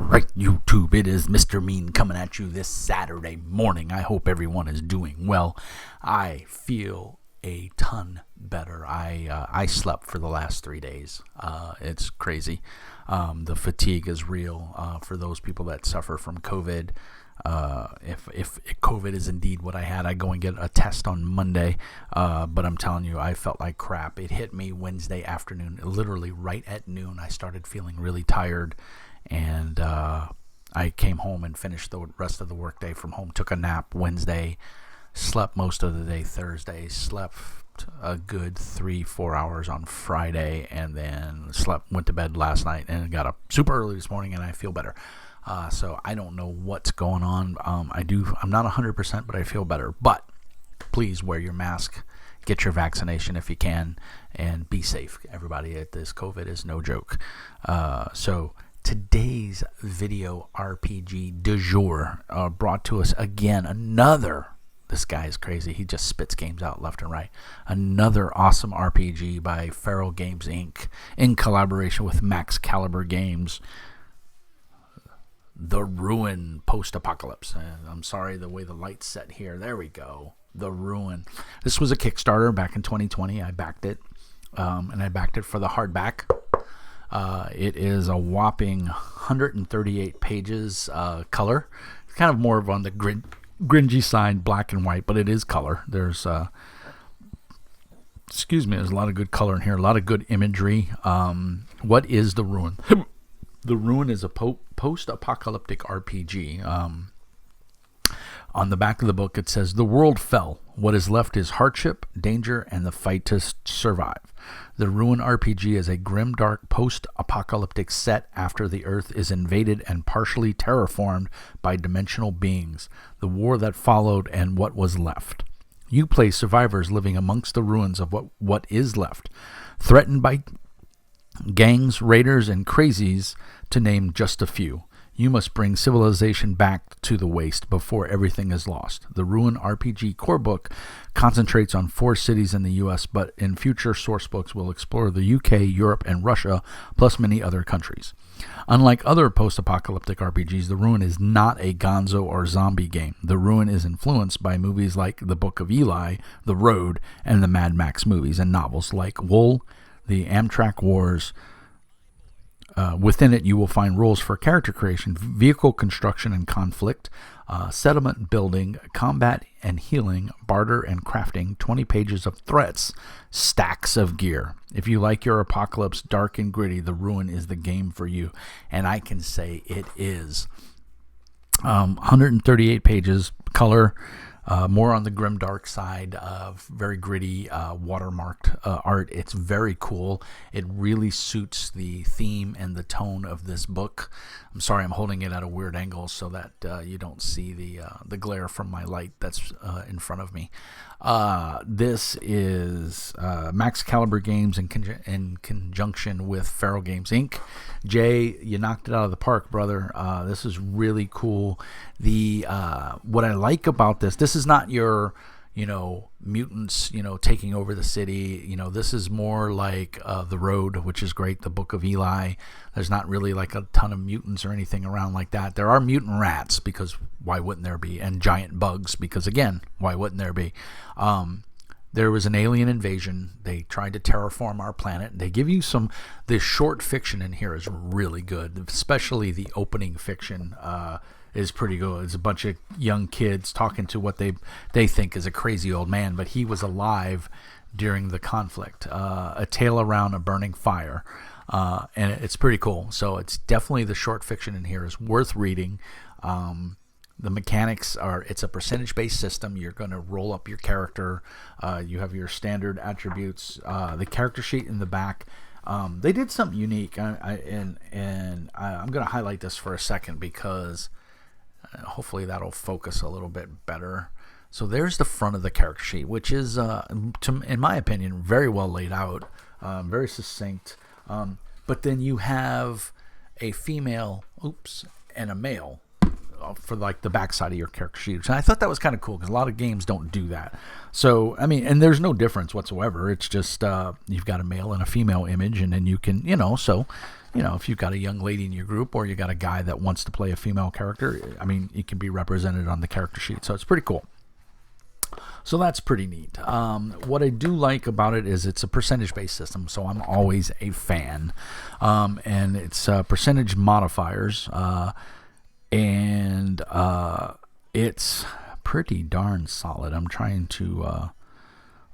Right, YouTube, it is Mr. Mean coming at you this Saturday morning. I hope everyone is doing well. I feel a ton better. I slept for the last 3 days. It's crazy. The fatigue is real for those people that suffer from COVID. If COVID is indeed what I had, I go and get a test on Monday. But I'm telling you, I felt like crap. It hit me Wednesday afternoon, literally right at noon. I started feeling really tired. And I came home and finished the rest of the workday from home, took a nap Wednesday, slept most of the day Thursday, slept a good 3-4 hours on Friday, and then went to bed last night and got up super early this morning, and I feel better. So I don't know what's going on. I'm not 100%, but I feel better. But please wear your mask, get your vaccination if you can, and be safe, everybody. This COVID is no joke. So today's video RPG du jour brought to us again this guy is crazy. He just spits games out left and right. Another awesome RPG by Feral Games Inc. in collaboration with Max Caliber Games. The Ruin Post-Apocalypse. I'm sorry, the way the light's set here. There we go. The Ruin. This was a Kickstarter back in 2020. I backed it. And I backed it for the hardback. It is a whopping 138 pages color. It's kind of more of on the gringy side, black and white, but it is color. There's there's a lot of good color in here, a lot of good imagery. What is The Ruin? The Ruin is a post-apocalyptic RPG. On the back of the book, it says, "The world fell. What is left is hardship, danger, and the fight to survive. The Ruin RPG is a grim, dark, post-apocalyptic set after the Earth is invaded and partially terraformed by dimensional beings, the war that followed, and what was left. You play survivors living amongst the ruins of what is left, threatened by gangs, raiders, and crazies, to name just a few. You must bring civilization back to the waste before everything is lost. The Ruin RPG core book concentrates on 4 cities in the U.S., but in future source books will explore the UK, Europe, and Russia, plus many other countries. Unlike other post-apocalyptic RPGs, The Ruin is not a gonzo or zombie game. The Ruin is influenced by movies like The Book of Eli, The Road, and the Mad Max movies, and novels like Wool, The Amtrak Wars. Within it, you will find rules for character creation, vehicle construction and conflict, settlement building, combat and healing, barter and crafting, 20 pages of threats, stacks of gear. If you like your apocalypse dark and gritty, The Ruin is the game for you. And I can say it is. 138 pages, color, more on the grim dark side of very gritty watermarked art. It's very cool. It really suits the theme and the tone of this book. I'm sorry, I'm holding it at a weird angle so that you don't see the glare from my light that's in front of me. This is Max Caliber Games in conjunction with Feral Games Inc. Jay, you knocked it out of the park, brother. This is really cool. What I like about this is not your, mutants, taking over the city. This is more like The Road, which is great. The Book of Eli. There's not really like a ton of mutants or anything around like that. There are mutant rats, because why wouldn't there be? And giant bugs, because again, why wouldn't there be? There was an alien invasion. They tried to terraform our planet. They give you this short fiction in here is really good, especially the opening fiction. Is pretty good. It's a bunch of young kids talking to what they think is a crazy old man, but he was alive during the conflict. A tale around a burning fire, and it's pretty cool. So it's definitely, the short fiction in here is worth reading. The mechanics it's a percentage-based system. You're going to roll up your character. You have your standard attributes. The character sheet in the back. They did something unique, and I'm going to highlight this for a second because hopefully that'll focus a little bit better. So there's the front of the character sheet, which is, in my opinion, very well laid out, very succinct. But then you have a female, and a male. for like the backside of your character sheet. And I thought that was kind of cool because a lot of games don't do that. So I mean, and there's no difference whatsoever. It's just you've got a male and a female image, and then you can, so if you've got a young lady in your group or you got a guy that wants to play a female character, I mean, it can be represented on the character sheet. So it's pretty cool. So that's pretty neat. What I do like about it is it's a percentage-based system, so I'm always a fan. And it's percentage modifiers, and it's pretty darn solid. I'm trying to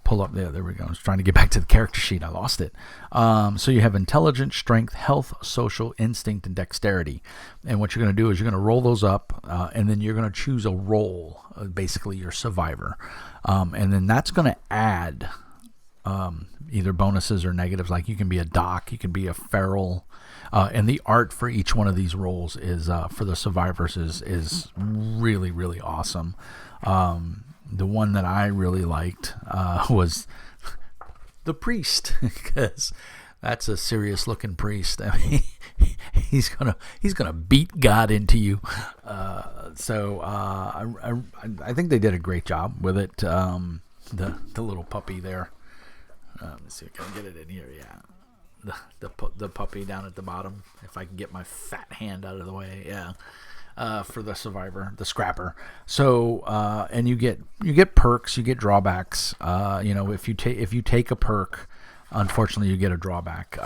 pull up there we go. I was trying to get back to the character sheet. I lost it. So you have intelligence, strength, health, social, instinct, and dexterity. And what you're going to do is you're going to roll those up, and then you're going to choose a role, basically your survivor. And then that's going to add either bonuses or negatives. Like you can be a doc, you can be a feral. And the art for each one of these roles is for the survivors is really, really awesome. The one that I really liked was the priest, because that's a serious looking priest. I mean, he's gonna beat God into you. So I think they did a great job with it. The little puppy there. Let's see if I can get it in here. Yeah, the puppy down at the bottom. If I can get my fat hand out of the way. Yeah. For the survivor, the scrapper. So and you get perks, you get drawbacks. If you take a perk, unfortunately you get a drawback.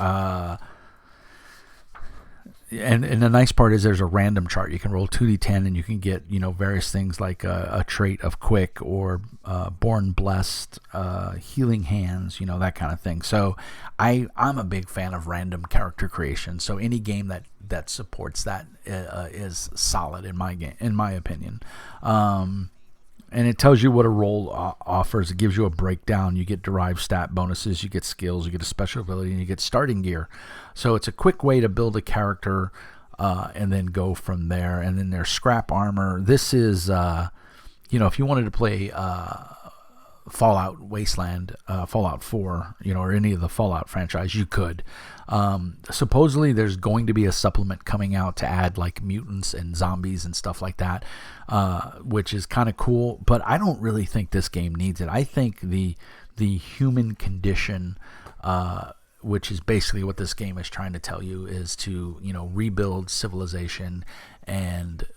And the nice part is there's a random chart. You can roll 2d10 and you can get various things like a trait of quick or born blessed, healing hands, that kind of thing. So I'm a big fan of random character creation. So any game that supports that is solid in my opinion. And it tells you what a role offers. It gives you a breakdown. You get derived stat bonuses, you get skills, you get a special ability, and you get starting gear. So it's a quick way to build a character and then go from there. And then there's scrap armor. This is, if you wanted to play Fallout Wasteland, Fallout 4, or any of the Fallout franchise, you could. Supposedly there's going to be a supplement coming out to add like mutants and zombies and stuff like that, which is kind of cool, but I don't really think this game needs it. I think the human condition, which is basically what this game is trying to tell you, is to rebuild civilization and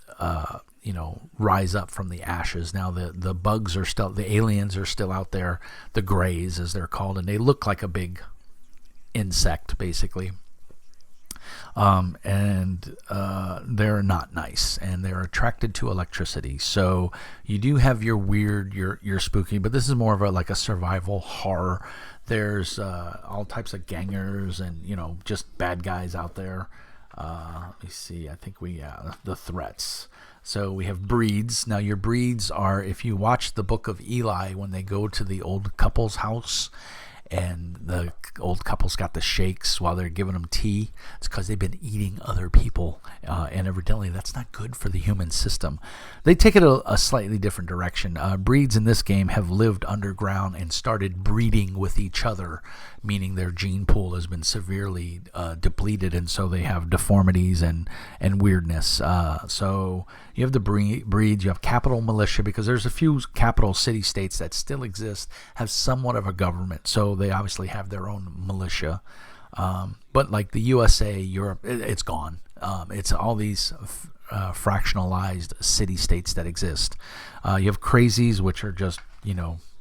rise up from the ashes. Now the bugs are still, the aliens are still out there, the Greys as they're called, and they look like a big insect basically. And they're not nice, and they're attracted to electricity. So you do have your weird, your spooky, but this is more of a survival horror. There's all types of gangers and just bad guys out there. Let me see. I think the threats. So we have breeds. Now your breeds are, if you watch the Book of Eli, when they go to the old couple's house and the old couple's got the shakes while they're giving them tea, it's because they've been eating other people, and evidently that's not good for the human system. They take it a slightly different direction. Breeds in this game have lived underground and started breeding with each other, meaning their gene pool has been severely depleted, and so they have deformities and weirdness. So you have the breeds, you have capital militia, because there's a few capital city-states that still exist, have somewhat of a government, so they obviously have their own militia. But like the USA, Europe, it's gone. It's all these fractionalized city-states that exist. You have crazies, which are just,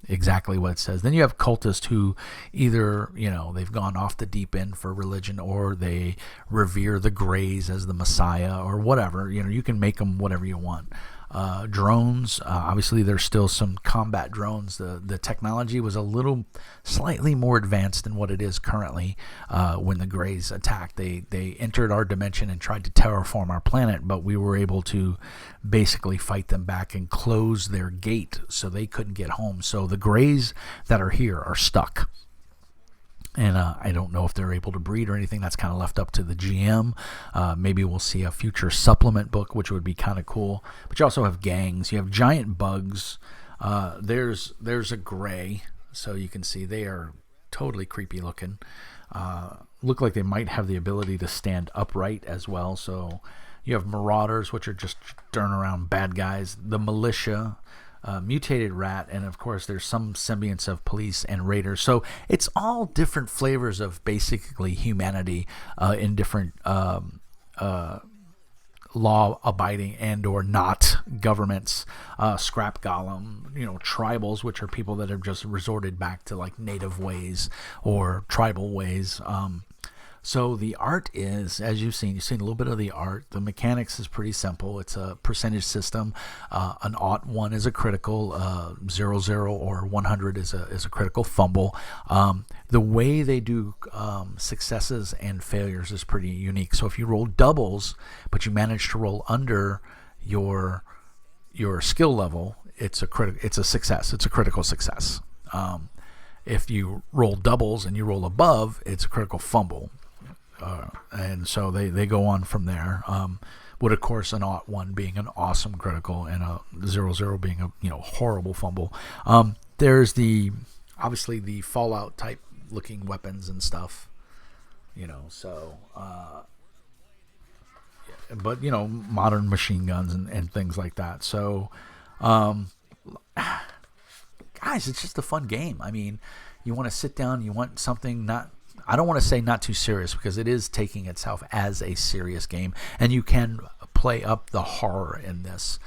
exactly what it says. Then you have cultists who either, they've gone off the deep end for religion, or they revere the Greys as the Messiah, or whatever. You can make them whatever you want. Drones, obviously there's still some combat drones. The technology was a little slightly more advanced than what it is currently. When the Greys attacked, they entered our dimension and tried to terraform our planet, but we were able to basically fight them back and close their gate so they couldn't get home. So the Greys that are here are stuck. And I don't know if they're able to breed or anything. That's kind of left up to the GM. Maybe we'll see a future supplement book, which would be kind of cool. But you also have gangs. You have giant bugs. There's a gray, so you can see they are totally creepy looking. Look like they might have the ability to stand upright as well. So, You have marauders, which are just turn around bad guys. The militia, mutated rat, and of course there's some semblance of police and raiders. So it's all different flavors of basically humanity in different law-abiding and or not governments. Scrap golem, tribals, which are people that have just resorted back to like native ways or tribal ways. So the art is, as you've seen a little bit of the art. The mechanics is pretty simple. It's a percentage system. An ought 1 is a critical, 0 or 100 is a critical fumble. The way they do successes and failures is pretty unique. So if you roll doubles, but you manage to roll under your skill level, it's a success. It's a critical success. If you roll doubles and you roll above, it's a critical fumble. And so they go on from there. With of course an ought 1 being an awesome critical and a 0 being a horrible fumble. There's obviously the Fallout type looking weapons and stuff. But modern machine guns and things like that. So guys, it's just a fun game. I mean, you want to sit down, you want something I don't want to say not too serious, because it is taking itself as a serious game, and you can play up the horror in this.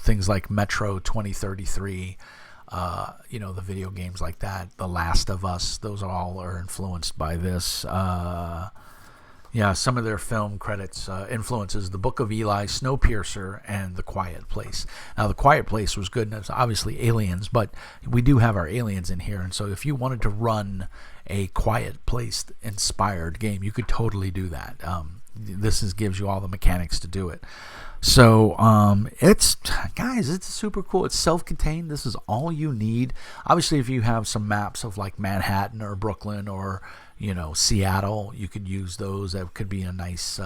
Things like Metro 2033, the video games like that, The Last of Us, those all are influenced by this. Some of their film credits influences The Book of Eli, Snowpiercer, and The Quiet Place. Now, The Quiet Place was good, and it's obviously aliens, but we do have our aliens in here, and so if you wanted to run a Quiet Place-inspired game, you could totally do that. This gives you all the mechanics to do it. So, it's super cool. It's self-contained. This is all you need. Obviously, if you have some maps of like Manhattan or Brooklyn or Seattle, you could use those. That could be a nice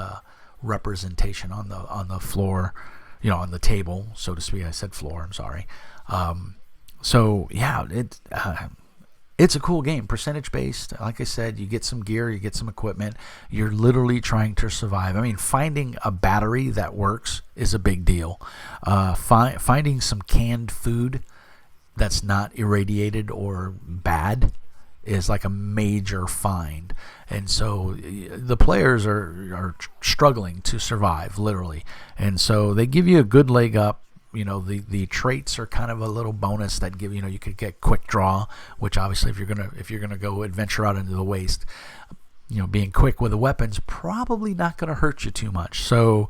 representation on the floor, on the table, so to speak. I said floor, I'm sorry. It's a cool game, percentage based. Like I said, you get some gear, you get some equipment. You're literally trying to survive. I mean, finding a battery that works is a big deal. Finding some canned food that's not irradiated or bad is like a major find. And so the players are struggling to survive, literally. And so they give you a good leg up. The traits are kind of a little bonus that give you could get quick draw, which obviously if you're gonna go adventure out into the waste, being quick with the weapons probably not gonna hurt you too much. So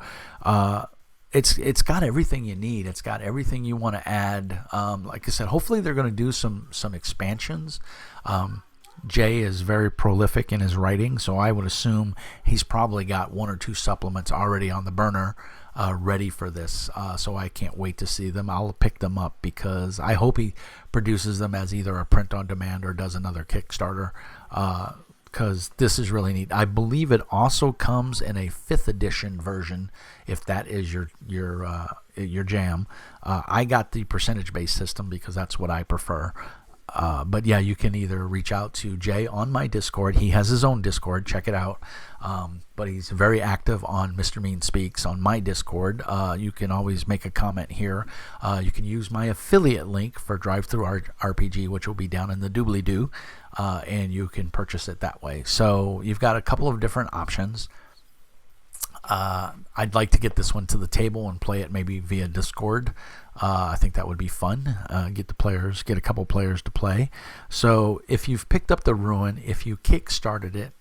it's got everything you need. It's got everything you want to add. Like I said, hopefully they're going to do some expansions. Jay is very prolific in his writing, so I would assume he's probably got 1 or 2 supplements already on the burner, ready for this. So I can't wait to see them. I'll pick them up because I hope he produces them as either a print on demand or does another Kickstarter. Because this is really neat. I believe it also comes in a 5th edition version, if that is your jam. I got the percentage-based system because that's what I prefer. But yeah, you can either reach out to Jay on my Discord. He has his own Discord. Check it out. But he's very active on Mr. Mean Speaks on my Discord. You can always make a comment here. You can use my affiliate link for Drive-Thru RPG, which will be down in the doobly-doo, and you can purchase it that way. So you've got a couple of different options. I'd like to get this one to the table and play it maybe via Discord. I think that would be fun. Get a couple players to play. So if you've picked up the Ruin, if you kickstarted it,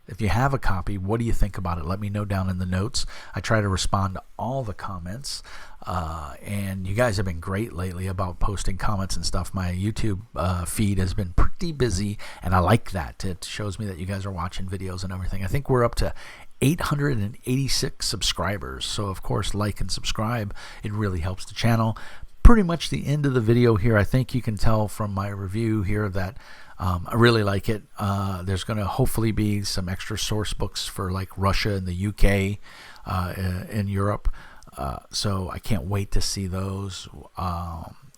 if you have a copy, what do you think about it? Let me know down in the notes. I try to respond to all the comments, and you guys have been great lately about posting comments and stuff. My YouTube feed has been pretty busy, and I like that. It shows me that you guys are watching videos and everything. I think we're up to 886 subscribers, so of course like and subscribe. It really helps the channel. Pretty much the end of the video here. I think you can tell from my review here that I really like it. There's going to hopefully be some extra source books for like Russia and the UK and Europe, so I can't wait to see those.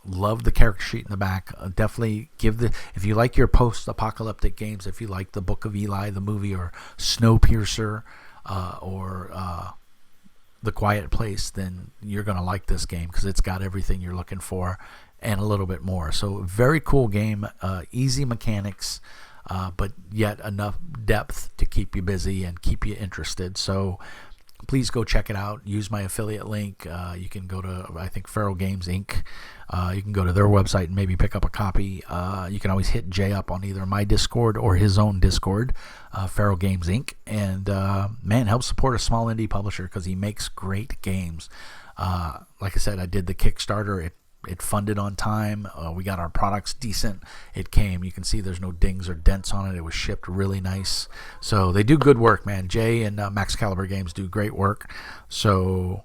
Love the character sheet in the back. Definitely if you like your post-apocalyptic games, if you like the Book of Eli, the movie, or Snowpiercer, or The Quiet Place, then you're going to like this game because it's got everything you're looking for and a little bit more. So very cool game, easy mechanics, but yet enough depth to keep you busy and keep you interested. So please go check it out. Use my affiliate link. You can go to, I think, Feral Games Inc. You can go to their website and maybe pick up a copy. You can always hit Jay up on either my Discord or his own Discord, Feral Games Inc. And man, help support a small indie publisher because he makes great games. Like I said, I did the Kickstarter. It funded on time. We got our products decent. It came. You can see there's no dings or dents on it. It was shipped really nice. So they do good work, man. Jay and Max Caliber Games do great work. So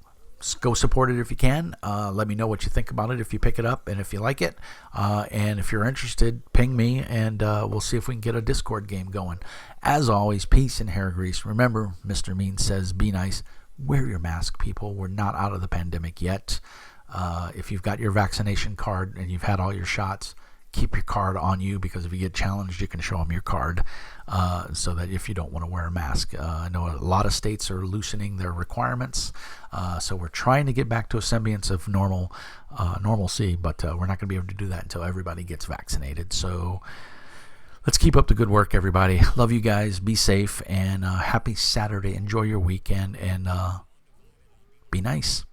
go support it if you can. Let me know what you think about it if you pick it up and if you like it. And if you're interested, ping me and we'll see if we can get a Discord game going. As always, peace and hair grease. Remember, Mr. Mean says, be nice. Wear your mask, people. We're not out of the pandemic yet. If you've got your vaccination card and you've had all your shots, keep your card on you because if you get challenged, you can show them your card so that if you don't want to wear a mask. I know a lot of states are loosening their requirements, so we're trying to get back to a semblance of normalcy, but we're not going to be able to do that until everybody gets vaccinated. So let's keep up the good work, everybody. Love you guys. Be safe, and happy Saturday. Enjoy your weekend, and be nice.